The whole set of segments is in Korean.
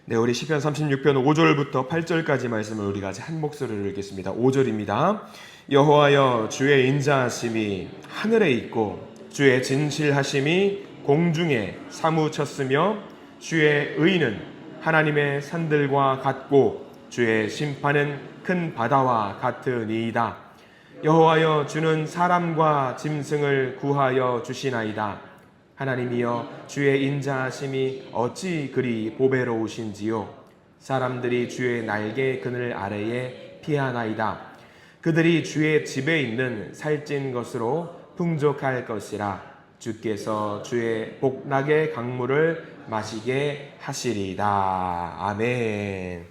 네, 우리 시편 36편 5절부터 8절까지 말씀을 우리가 한 목소리로 읽겠습니다. 5절입니다. 여호와여, 주의 인자하심이 하늘에 있고 주의 진실하심이 공중에 사무쳤으며 주의 의는 하나님의 산들과 같고 주의 심판은 큰 바다와 같으니이다. 여호와여, 주는 사람과 짐승을 구하여 주시나이다. 하나님이여, 주의 인자하심이 어찌 그리 보배로우신지요. 사람들이 주의 날개 그늘 아래에 피하나이다. 그들이 주의 집에 있는 살찐 것으로 풍족할 것이라. 주께서 주의 복락의 강물을 마시게 하시리이다. 아멘.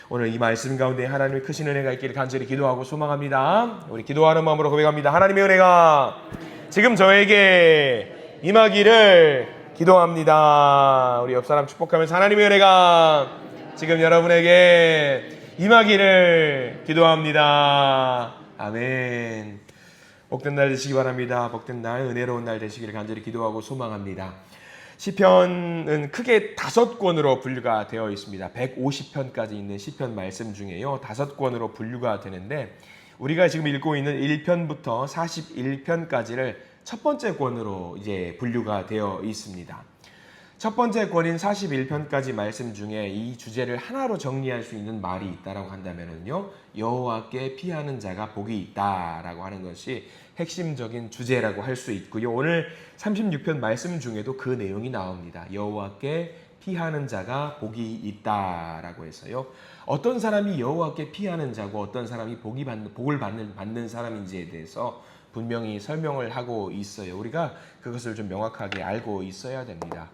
오늘 이 말씀 가운데 하나님의 크신 은혜가 있기를 간절히 기도하고 소망합니다. 우리 기도하는 마음으로 고백합니다. 하나님의 은혜가 지금 저에게 임하기를 기도합니다. 우리 옆 사람 축복하면서 하나님의 은혜가 지금 여러분에게 임하기를 기도합니다. 아멘. 복된 날 되시기 바랍니다. 복된 날, 은혜로운 날 되시기를 간절히 기도하고 소망합니다. 시편은 크게 5권으로 분류가 되어 있습니다. 150편까지 있는 시편 말씀 중에요, 5권으로 분류가 되는데 우리가 지금 읽고 있는 1편부터 41편까지를 첫 번째 권으로 이제 분류가 되어 있습니다. 첫 번째 권인 41편까지 말씀 중에 이 주제를 하나로 정리할 수 있는 말이 있다라고 한다면요, 여호와께 피하는 자가 복이 있다라고 하는 것이 핵심적인 주제라고 할 수 있고요. 오늘 36편 말씀 중에도 그 내용이 나옵니다. 여호와께 피하는 자가 복이 있다라고 해서요. 어떤 사람이 여호와께 피하는 자고 어떤 사람이 복을 받는 사람인지에 대해서 분명히 설명을 하고 있어요. 우리가 그것을 좀 명확하게 알고 있어야 됩니다.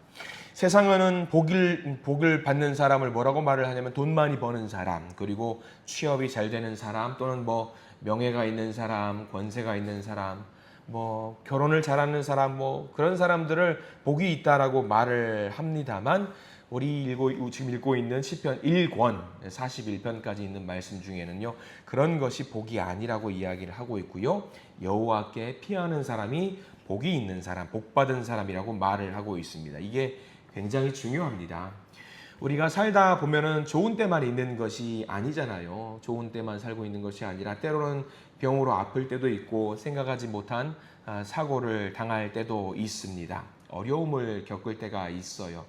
세상에는 복을 받는 사람을 뭐라고 말을 하냐면 돈 많이 버는 사람, 그리고 취업이 잘 되는 사람, 또는 뭐 명예가 있는 사람, 권세가 있는 사람, 뭐 결혼을 잘하는 사람, 뭐 그런 사람들을 복이 있다라고 말을 합니다만, 우리 지금 읽고 있는 시편 1권 41편까지 있는 말씀 중에는요, 그런 것이 복이 아니라고 이야기를 하고 있고요. 여호와께 피하는 사람이 복이 있는 사람, 복받은 사람이라고 말을 하고 있습니다. 이게 굉장히 중요합니다. 우리가 살다 보면은 좋은 때만 있는 것이 아니잖아요. 좋은 때만 살고 있는 것이 아니라 때로는 병으로 아플 때도 있고 생각하지 못한 사고를 당할 때도 있습니다. 어려움을 겪을 때가 있어요.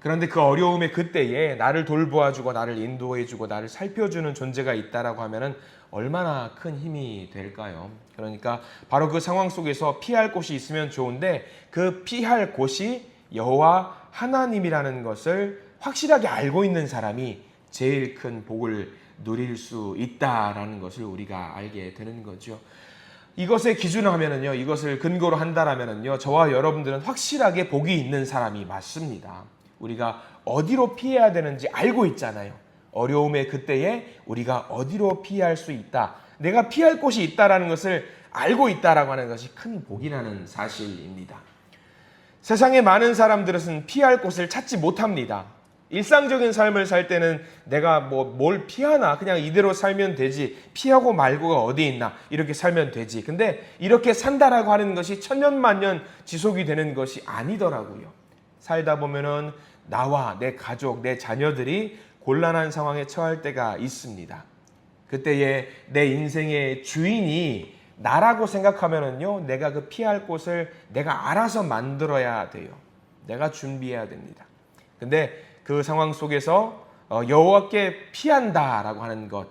그런데 그 어려움의 그때에 나를 돌보아주고 나를 인도해주고 나를 살펴주는 존재가 있다라고 하면은 얼마나 큰 힘이 될까요? 그러니까 바로 그 상황 속에서 피할 곳이 있으면 좋은데 그 피할 곳이 여호와 하나님이라는 것을 확실하게 알고 있는 사람이 제일 큰 복을 누릴 수 있다라는 것을 우리가 알게 되는 거죠. 이것의 기준을 하면은요, 이것을 근거로 한다라면은요, 저와 여러분들은 확실하게 복이 있는 사람이 맞습니다. 우리가 어디로 피해야 되는지 알고 있잖아요. 어려움의 그때에 우리가 어디로 피할 수 있다, 내가 피할 곳이 있다라는 것을 알고 있다라고 하는 것이 큰 복이라는 사실입니다. 세상의 많은 사람들은 피할 곳을 찾지 못합니다. 일상적인 삶을 살 때는 내가 뭘 피하나, 그냥 이대로 살면 되지, 피하고 말고가 어디 있나, 이렇게 살면 되지. 근데 이렇게 산다라고 하는 것이 천년만년 지속이 되는 것이 아니더라고요. 살다 보면은 나와 내 가족, 내 자녀들이 곤란한 상황에 처할 때가 있습니다. 그때에 내 인생의 주인이 나라고 생각하면은요, 내가 그 피할 곳을 내가 알아서 만들어야 돼요. 내가 준비해야 됩니다. 근데 그 상황 속에서 여호와께 피한다라고 하는 것,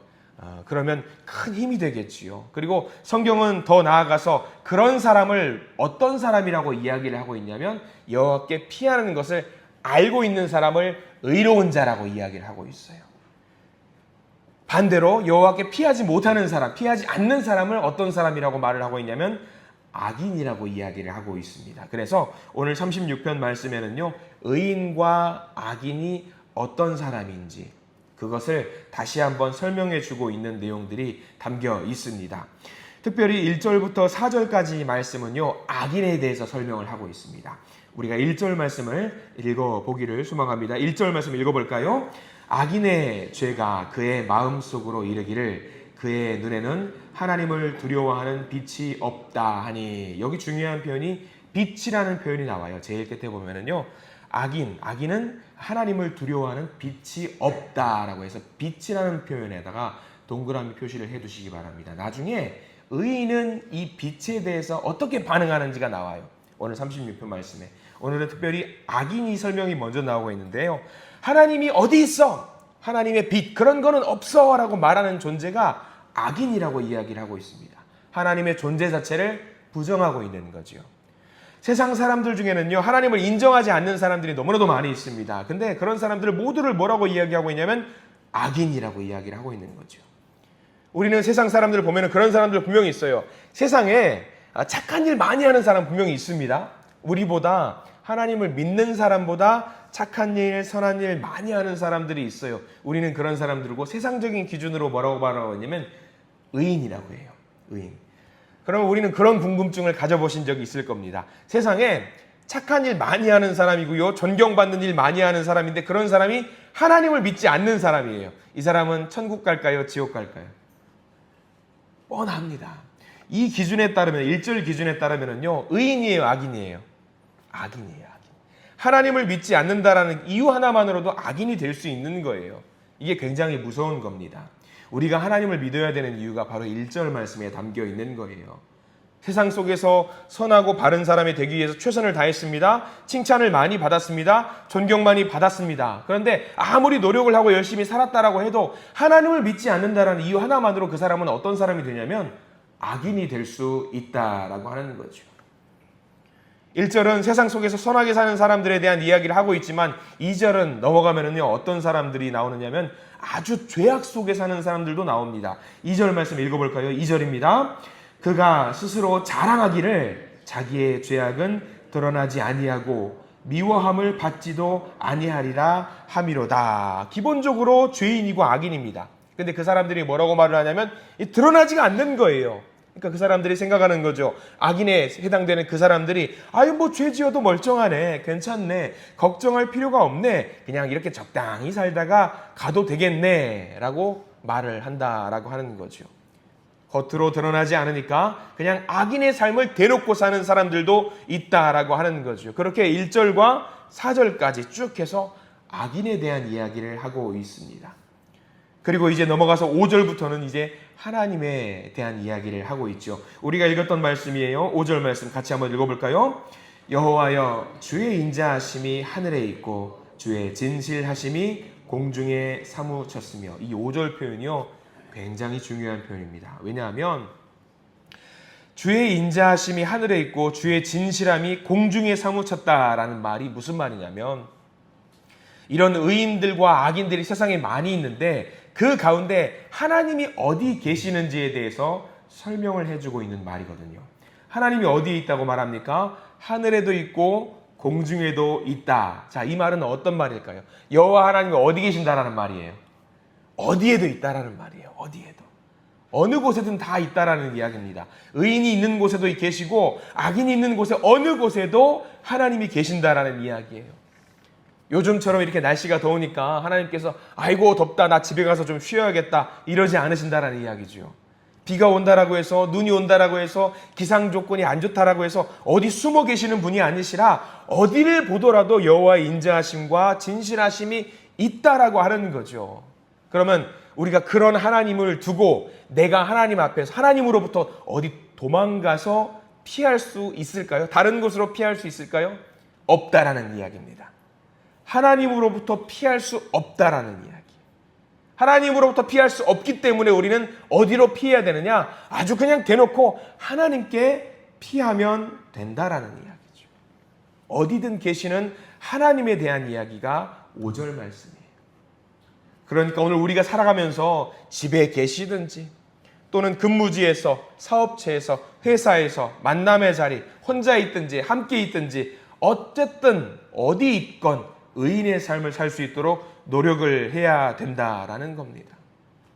그러면 큰 힘이 되겠지요. 그리고 성경은 더 나아가서 그런 사람을 어떤 사람이라고 이야기를 하고 있냐면, 여호와께 피하는 것을 알고 있는 사람을 의로운 자라고 이야기를 하고 있어요. 반대로 여호와께 피하지 못하는 사람, 피하지 않는 사람을 어떤 사람이라고 말을 하고 있냐면 악인이라고 이야기를 하고 있습니다. 그래서 오늘 36편 말씀에는요, 의인과 악인이 어떤 사람인지 그것을 다시 한번 설명해 주고 있는 내용들이 담겨 있습니다. 특별히 1절부터 4절까지 말씀은요, 악인에 대해서 설명을 하고 있습니다. 우리가 1절 말씀을 읽어보기를 소망합니다. 1절 말씀 읽어볼까요? 악인의 죄가 그의 마음속으로 이르기를 그의 눈에는 하나님을 두려워하는 빛이 없다 하니, 여기 중요한 표현이 빛이라는 표현이 나와요. 제일 끝에 보면은요, 악인은 하나님을 두려워하는 빛이 없다라고 해서 빛이라는 표현에다가 동그라미 표시를 해두시기 바랍니다. 나중에 의인은 이 빛에 대해서 어떻게 반응하는지가 나와요. 오늘 36편 말씀에. 오늘은 특별히 악인이 설명이 먼저 나오고 있는데요. 하나님이 어디 있어? 하나님의 빛 그런 거는 없어 라고 말하는 존재가 악인이라고 이야기를 하고 있습니다. 하나님의 존재 자체를 부정하고 있는 거죠. 세상 사람들 중에는요, 하나님을 인정하지 않는 사람들이 너무나도 많이 있습니다. 근데 그런 사람들 모두를 뭐라고 이야기하고 있냐면 악인이라고 이야기를 하고 있는 거죠. 우리는 세상 사람들을 보면 그런 사람들 분명히 있어요. 세상에 착한 일 많이 하는 사람 분명히 있습니다. 우리보다 하나님을 믿는 사람보다 착한 일, 선한 일 많이 하는 사람들이 있어요. 우리는 그런 사람들고 뭐라고 기준으로 뭐라고 말하냐면 의인이라고 해요. 의인. 그러면 우리는 그런 궁금증을 가져보신 적이 있을 겁니다. 세상에 착한 일 많이 하는 사람이고요. 존경받는 일 많이 하는 사람인데 그런 사람이 하나님을 믿지 않는 사람이에요. 이 사람은 천국 갈까요? 지옥 갈까요? 뻔합니다. 이 기준에 따르면 1절 기준에 따르면요. 의인이에요? 악인이에요? 악인이에요. 악인. 하나님을 믿지 않는다라는 이유 하나만으로도 악인이 될 수 있는 거예요. 이게 굉장히 무서운 겁니다. 우리가 하나님을 믿어야 되는 이유가 바로 1절 말씀에 담겨 있는 거예요. 세상 속에서 선하고 바른 사람이 되기 위해서 최선을 다했습니다. 칭찬을 많이 받았습니다. 존경 많이 받았습니다. 그런데 아무리 노력을 하고 열심히 살았다라고 해도 하나님을 믿지 않는다라는 이유 하나만으로 그 사람은 어떤 사람이 되냐면 악인이 될 수 있다라고 하는 거죠. 1절은 세상 속에서 선하게 사는 사람들에 대한 이야기를 하고 있지만 2절은 넘어가면은요 어떤 사람들이 나오느냐면 아주 죄악 속에 사는 사람들도 나옵니다. 2절 말씀 읽어볼까요? 2절입니다. 그가 스스로 자랑하기를 자기의 죄악은 드러나지 아니하고 미워함을 받지도 아니하리라 함이로다. 기본적으로 죄인이고 악인입니다. 근데 그 사람들이 뭐라고 말을 하냐면 드러나지가 않는 거예요. 그러니까 그 사람들이 생각하는 거죠. 악인에 해당되는 그 사람들이 아유 뭐 죄 지어도 멀쩡하네, 괜찮네, 걱정할 필요가 없네, 그냥 이렇게 적당히 살다가 가도 되겠네 라고 말을 한다라고 하는 거죠. 겉으로 드러나지 않으니까 그냥 악인의 삶을 대놓고 사는 사람들도 있다라고 하는 거죠. 그렇게 1절과 4절까지 쭉 해서 악인에 대한 이야기를 하고 있습니다. 그리고 이제 넘어가서 5절부터는 이제 하나님에 대한 이야기를 하고 있죠. 우리가 읽었던 말씀이에요. 5절 말씀 같이 한번 읽어볼까요? 여호와여 주의 인자하심이 하늘에 있고 주의 진실하심이 공중에 사무쳤으며. 이 5절 표현이요 굉장히 중요한 표현입니다. 왜냐하면 주의 인자하심이 하늘에 있고 주의 진실함이 공중에 사무쳤다라는 말이 무슨 말이냐면 이런 의인들과 악인들이 세상에 많이 있는데 그 가운데 하나님이 어디 계시는지에 대해서 설명을 해주고 있는 말이거든요. 하나님이 어디에 있다고 말합니까? 하늘에도 있고 공중에도 있다. 자, 이 말은 어떤 말일까요? 여호와 하나님이 어디 계신다라는 말이에요. 어디에도 있다라는 말이에요. 어디에도. 어느 곳에든 다 있다라는 이야기입니다. 의인이 있는 곳에도 계시고 악인이 있는 곳에 어느 곳에도 하나님이 계신다라는 이야기예요. 요즘처럼 이렇게 날씨가 더우니까 하나님께서 아이고 덥다 나 집에 가서 좀 쉬어야겠다 이러지 않으신다라는 이야기죠. 비가 온다라고 해서 눈이 온다라고 해서 기상 조건이 안 좋다라고 해서 어디 숨어 계시는 분이 아니시라 어디를 보더라도 여호와의 인자하심과 진실하심이 있다라고 하는 거죠. 그러면 우리가 그런 하나님을 두고 내가 하나님 앞에서 하나님으로부터 어디 도망가서 피할 수 있을까요? 다른 곳으로 피할 수 있을까요? 없다라는 이야기입니다. 하나님으로부터 피할 수 없다라는 이야기. 하나님으로부터 피할 수 없기 때문에 우리는 어디로 피해야 되느냐? 아주 그냥 대놓고 하나님께 피하면 된다라는 이야기죠. 어디든 계시는 하나님에 대한 이야기가 5절 말씀이에요. 그러니까 오늘 우리가 살아가면서 집에 계시든지 또는 근무지에서, 사업체에서, 회사에서, 만남의 자리, 혼자 있든지 함께 있든지 어쨌든 어디 있건 의인의 삶을 살 수 있도록 노력을 해야 된다라는 겁니다.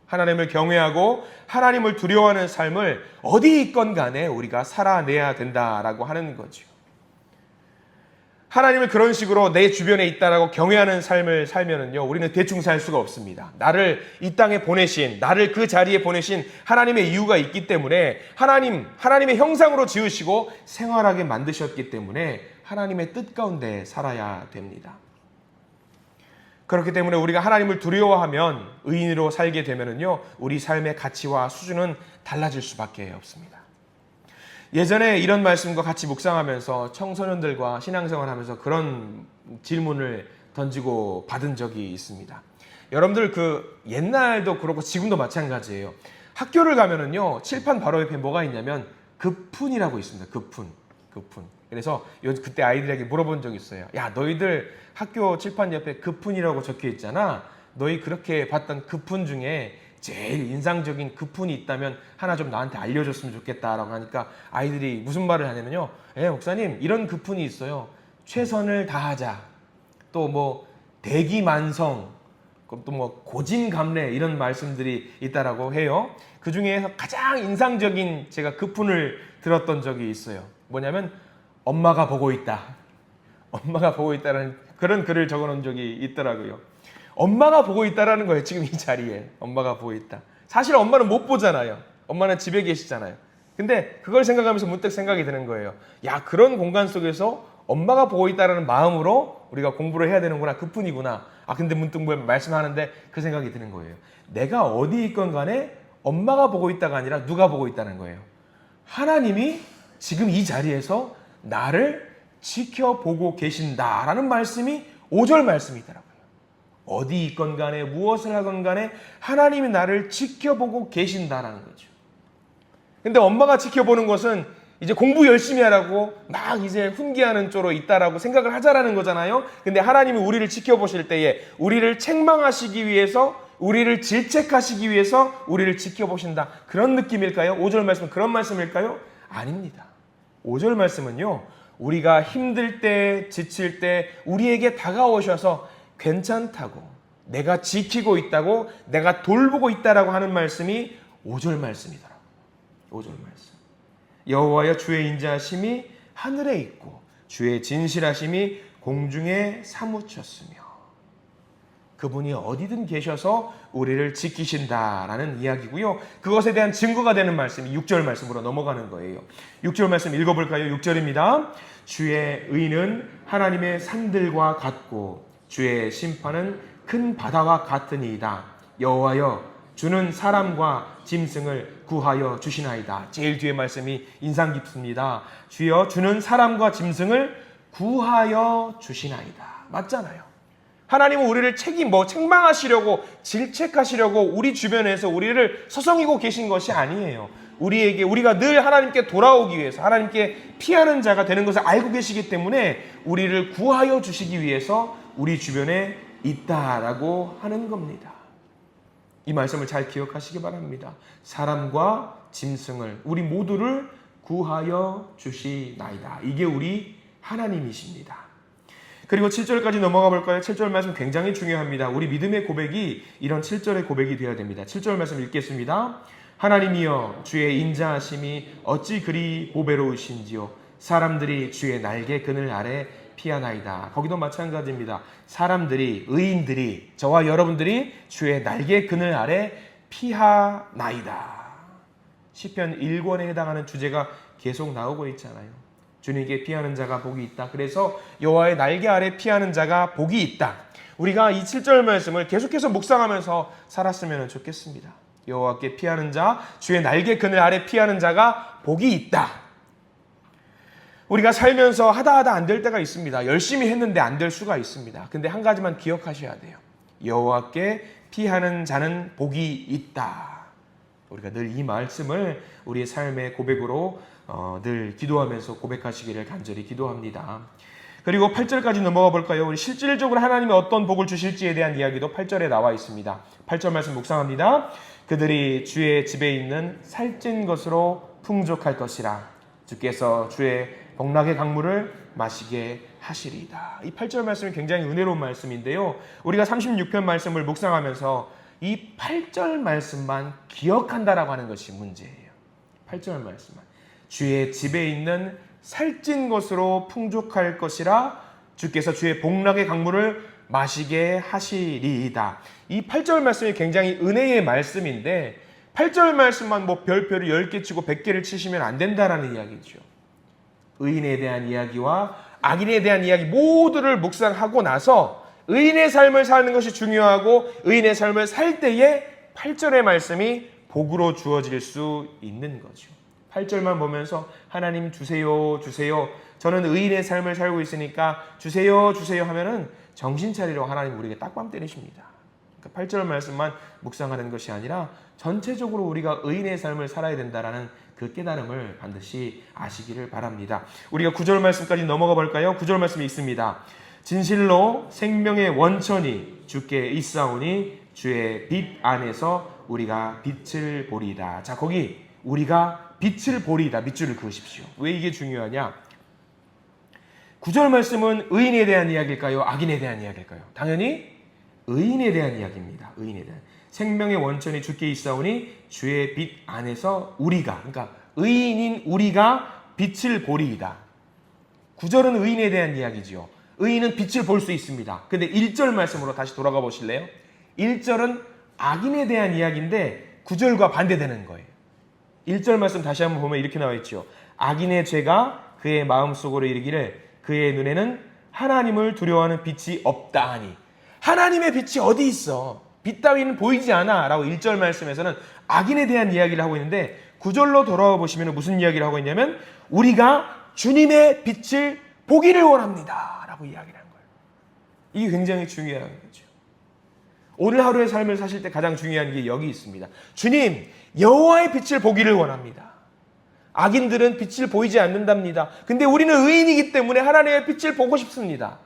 하나님을 경외하고 하나님을 두려워하는 삶을 어디 있건 간에 우리가 살아내야 된다라고 하는 거죠. 하나님을 그런 식으로 내 주변에 있다라고 경외하는 삶을 살면은요, 우리는 대충 살 수가 없습니다. 나를 이 땅에 보내신, 나를 그 자리에 보내신 하나님의 이유가 있기 때문에 하나님의 형상으로 지으시고 생활하게 만드셨기 때문에 하나님의 뜻 가운데 살아야 됩니다. 그렇기 때문에 우리가 하나님을 두려워하면 의인으로 살게 되면은요, 우리 삶의 가치와 수준은 달라질 수밖에 없습니다. 예전에 이런 말씀과 같이 묵상하면서 청소년들과 신앙생활하면서 그런 질문을 던지고 받은 적이 있습니다. 여러분들 그 옛날도 그렇고 지금도 마찬가지예요. 학교를 가면은요, 칠판 바로 옆에 뭐가 있냐면 급훈이라고 있습니다. 급훈. 그래서 그때 아이들에게 물어본 적이 있어요. 야, 너희들 학교 칠판 옆에 급훈이라고 적혀 있잖아. 너희 그렇게 봤던 급훈 중에 제일 인상적인 급훈이 있다면 하나 좀 나한테 알려줬으면 좋겠다라고 하니까 아이들이 무슨 말을 하냐면요. 목사님, 이런 급훈이 있어요. 최선을 다하자. 또 뭐 대기만성. 또 뭐 고진감래 이런 말씀들이 있다라고 해요. 그 중에서 가장 인상적인 제가 급훈을 들었던 적이 있어요. 뭐냐면 엄마가 보고 있다. 엄마가 보고 있다는 그런 글을 적어놓은 적이 있더라고요. 엄마가 보고 있다라는 거예요. 지금 이 자리에 엄마가 보고 있다. 사실 엄마는 못 보잖아요. 엄마는 집에 계시잖아요. 근데 그걸 생각하면서 문득 생각이 드는 거예요. 야, 그런 공간 속에서 엄마가 보고 있다라는 마음으로 우리가 공부를 해야 되는구나. 그뿐이구나. 근데 문득 말씀하는데 그 생각이 드는 거예요. 내가 어디 있건 간에 엄마가 보고 있다가 아니라 누가 보고 있다는 거예요. 하나님이 지금 이 자리에서 나를 지켜보고 계신다라는 말씀이 5절 말씀이더라고요. 어디 있건 간에 무엇을 하건 간에 하나님이 나를 지켜보고 계신다라는 거죠. 근데 엄마가 지켜보는 것은 이제 공부 열심히 하라고 막 이제 훈계하는 쪽으로 있다라고 생각을 하자라는 거잖아요. 근데 하나님이 우리를 지켜보실 때에 우리를 책망하시기 위해서, 우리를 질책하시기 위해서 우리를 지켜보신다. 그런 느낌일까요? 5절 말씀은 그런 말씀일까요? 아닙니다. 5절 말씀은요, 우리가 힘들 때, 지칠 때 우리에게 다가오셔서 괜찮다고, 내가 지키고 있다고, 내가 돌보고 있다라고 하는 말씀이 5절 말씀이더라고요. 5절 말씀. 여호와여 주의 인자하심이 하늘에 있고 주의 진실하심이 공중에 사무쳤으며, 그분이 어디든 계셔서 우리를 지키신다라는 이야기고요. 그것에 대한 증거가 되는 말씀이 6절 말씀으로 넘어가는 거예요. 6절 말씀 읽어볼까요? 6절입니다. 주의 의는 하나님의 산들과 같고 주의 심판은 큰 바다와 같으니이다. 여호와여 주는 사람과 짐승을 구하여 주시나이다. 제일 뒤에 말씀이 인상 깊습니다. 주여 주는 사람과 짐승을 구하여 주시나이다. 맞잖아요. 하나님은 우리를 책망하시려고, 질책하시려고 우리 주변에서 우리를 서성이고 계신 것이 아니에요. 우리가 늘 하나님께 돌아오기 위해서, 하나님께 피하는 자가 되는 것을 알고 계시기 때문에 우리를 구하여 주시기 위해서 우리 주변에 있다라고 하는 겁니다. 이 말씀을 잘 기억하시기 바랍니다. 사람과 짐승을, 우리 모두를 구하여 주시나이다. 이게 우리 하나님이십니다. 그리고 7절까지 넘어가 볼까요? 7절 말씀 굉장히 중요합니다. 우리 믿음의 고백이 이런 7절의 고백이 되어야 됩니다. 7절 말씀 읽겠습니다. 하나님이여 주의 인자하심이 어찌 그리 보배로우신지요. 사람들이 주의 날개 그늘 아래 피하나이다. 거기도 마찬가지입니다. 사람들이, 의인들이, 저와 여러분들이 주의 날개 그늘 아래 피하나이다. 시편 1권에 해당하는 주제가 계속 나오고 있잖아요. 주님께 피하는 자가 복이 있다. 그래서 여호와의 날개 아래 피하는 자가 복이 있다. 우리가 이 7절 말씀을 계속해서 묵상하면서 살았으면 좋겠습니다. 여호와께 피하는 자, 주의 날개 그늘 아래 피하는 자가 복이 있다. 우리가 살면서 하다 안 될 때가 있습니다. 열심히 했는데 안 될 수가 있습니다. 근데 한 가지만 기억하셔야 돼요. 여호와께 피하는 자는 복이 있다. 우리가 늘 이 말씀을 우리의 삶의 고백으로 늘 기도하면서 고백하시기를 간절히 기도합니다. 그리고 8절까지 넘어가 볼까요? 우리 실질적으로 하나님이 어떤 복을 주실지에 대한 이야기도 8절에 나와 있습니다. 8절 말씀 묵상합니다. 그들이 주의 집에 있는 살찐 것으로 풍족할 것이라. 주께서 주의 복락의 강물을 마시게 하시리이다. 이 8절 말씀이 굉장히 은혜로운 말씀인데요. 우리가 36편 말씀을 묵상하면서 이 8절 말씀만 기억한다라고 하는 것이 문제예요. 8절 말씀만. 주의 집에 있는 살찐 것으로 풍족할 것이라. 주께서 주의 복락의 강물을 마시게 하시리이다. 이 8절 말씀이 굉장히 은혜의 말씀인데 8절 말씀만 뭐 별표를 10개 치고 100개를 치시면 안 된다라는 이야기죠. 의인에 대한 이야기와 악인에 대한 이야기 모두를 묵상하고 나서 의인의 삶을 사는 것이 중요하고 의인의 삶을 살 때에 8절의 말씀이 복으로 주어질 수 있는 거죠. 8절만 보면서 하나님 주세요 주세요, 저는 의인의 삶을 살고 있으니까 주세요 주세요 하면은 정신 차리러 하나님 우리에게 딱밤 때리십니다. 그러니까 8절 말씀만 묵상하는 것이 아니라 전체적으로 우리가 의인의 삶을 살아야 된다라는 그 깨달음을 반드시 아시기를 바랍니다. 우리가 9절 말씀까지 넘어가 볼까요? 9절 말씀이 있습니다. 진실로 생명의 원천이 주께 있사오니 주의 빛 안에서 우리가 빛을 보리이다. 자, 거기 우리가 빛을 보리이다. 밑줄을 그으십시오. 왜 이게 중요하냐? 9절 말씀은 의인에 대한 이야기일까요? 악인에 대한 이야기일까요? 당연히 의인에 대한 이야기입니다. 의인에 대한. 생명의 원천이 주께 있사오니 주의 빛 안에서 우리가, 그러니까 의인인 우리가 빛을 보리이다. 9절은 의인에 대한 이야기지요. 의인은 빛을 볼 수 있습니다. 근데 1절 말씀으로 다시 돌아가 보실래요? 1절은 악인에 대한 이야기인데 9절과 반대되는 거예요. 1절 말씀 다시 한번 보면 이렇게 나와 있죠. 악인의 죄가 그의 마음속으로 이르기를 그의 눈에는 하나님을 두려워하는 빛이 없다 하니. 하나님의 빛이 어디 있어? 빛 따위는 보이지 않아 라고 1절 말씀에서는 악인에 대한 이야기를 하고 있는데 9절로 돌아와 보시면 무슨 이야기를 하고 있냐면 우리가 주님의 빛을 보기를 원합니다 라고 이야기를 한 거예요. 이게 굉장히 중요한 거죠. 오늘 하루의 삶을 사실 때 가장 중요한 게 여기 있습니다. 주님, 여호와의 빛을 보기를 원합니다. 악인들은 빛을 보이지 않는답니다. 근데 우리는 의인이기 때문에 하나님의 빛을 보고 싶습니다.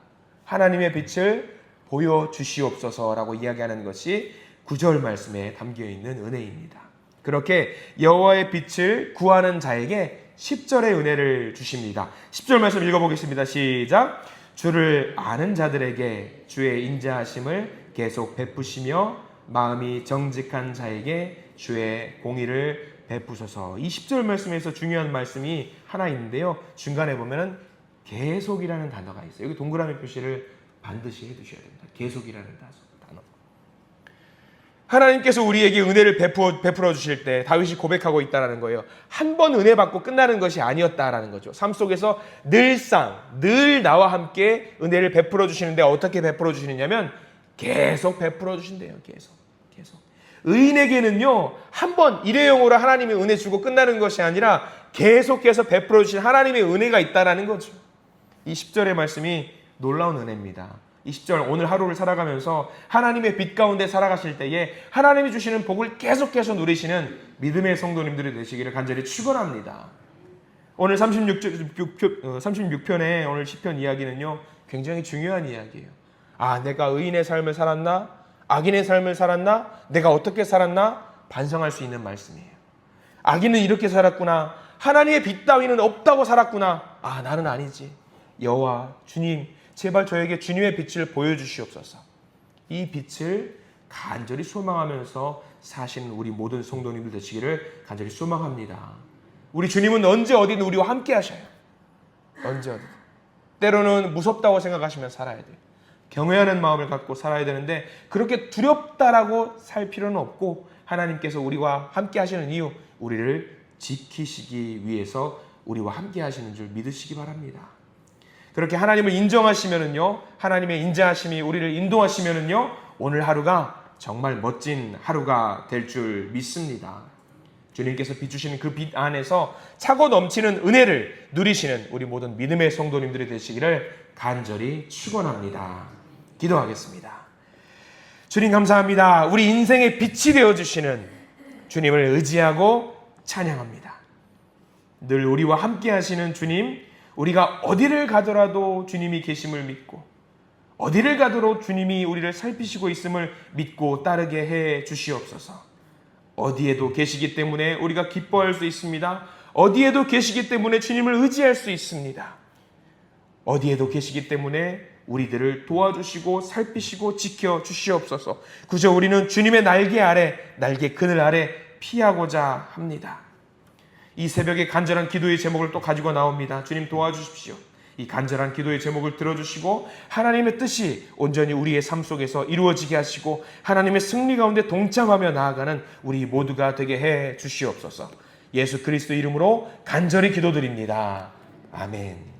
하나님의 빛을 보여주시옵소서라고 이야기하는 것이 9절 말씀에 담겨있는 은혜입니다. 그렇게 여호와의 빛을 구하는 자에게 10절의 은혜를 주십니다. 10절 말씀 읽어보겠습니다. 시작. 주를 아는 자들에게 주의 인자하심을 계속 베푸시며 마음이 정직한 자에게 주의 공의를 베푸소서. 이 10절 말씀에서 중요한 말씀이 하나 있는데요. 중간에 보면은 계속이라는 단어가 있어요. 여기 동그라미 표시를 반드시 해두셔야 됩니다. 계속이라는 단어. 하나님께서 우리에게 은혜를 베풀어 주실 때 다윗이 고백하고 있다는 거예요. 한 번 은혜 받고 끝나는 것이 아니었다라는 거죠. 삶 속에서 늘 나와 함께 은혜를 베풀어 주시는데 어떻게 베풀어 주시느냐면 계속 베풀어 주신대요. 계속. 의인에게는요, 한 번 일회용으로 하나님의 은혜 주고 끝나는 것이 아니라 계속해서 베풀어 주신 하나님의 은혜가 있다라는 거죠. 이 10절의 말씀이 놀라운 은혜입니다. 이 10절 오늘 하루를 살아가면서 하나님의 빛 가운데 살아가실 때에 하나님이 주시는 복을 계속해서 누리시는 믿음의 성도님들이 되시기를 간절히 축원합니다. 오늘 36편의 오늘 시편 이야기는요, 굉장히 중요한 이야기예요. 아, 내가 의인의 삶을 살았나? 악인의 삶을 살았나? 내가 어떻게 살았나? 반성할 수 있는 말씀이에요. 악인은 이렇게 살았구나. 하나님의 빛 따위는 없다고 살았구나. 아, 나는 아니지. 여호와, 주님, 제발 저에게 주님의 빛을 보여주시옵소서. 이 빛을 간절히 소망하면서 사시는 우리 모든 성도님들 되시기를 간절히 소망합니다. 우리 주님은 언제 어디든 우리와 함께 하셔요. 언제 어디든. 때로는 무섭다고 생각하시면 살아야 돼요. 경외하는 마음을 갖고 살아야 되는데 그렇게 두렵다라고 살 필요는 없고 하나님께서 우리와 함께 하시는 이유, 우리를 지키시기 위해서 우리와 함께 하시는 줄 믿으시기 바랍니다. 그렇게 하나님을 인정하시면은요, 하나님의 인자하심이 우리를 인도하시면은요, 오늘 하루가 정말 멋진 하루가 될 줄 믿습니다. 주님께서 비추시는 그 빛 안에서 차고 넘치는 은혜를 누리시는 우리 모든 믿음의 성도님들이 되시기를 간절히 축원합니다. 기도하겠습니다. 주님 감사합니다. 우리 인생의 빛이 되어주시는 주님을 의지하고 찬양합니다. 늘 우리와 함께 하시는 주님, 우리가 어디를 가더라도 주님이 계심을 믿고 어디를 가더라도 주님이 우리를 살피시고 있음을 믿고 따르게 해 주시옵소서. 어디에도 계시기 때문에 우리가 기뻐할 수 있습니다. 어디에도 계시기 때문에 주님을 의지할 수 있습니다. 어디에도 계시기 때문에 우리들을 도와주시고 살피시고 지켜주시옵소서. 그저 우리는 주님의 날개 그늘 아래 피하고자 합니다. 이 새벽에 간절한 기도의 제목을 또 가지고 나옵니다. 주님 도와주십시오. 이 간절한 기도의 제목을 들어주시고 하나님의 뜻이 온전히 우리의 삶 속에서 이루어지게 하시고 하나님의 승리 가운데 동참하며 나아가는 우리 모두가 되게 해 주시옵소서. 예수 그리스도 이름으로 간절히 기도드립니다. 아멘.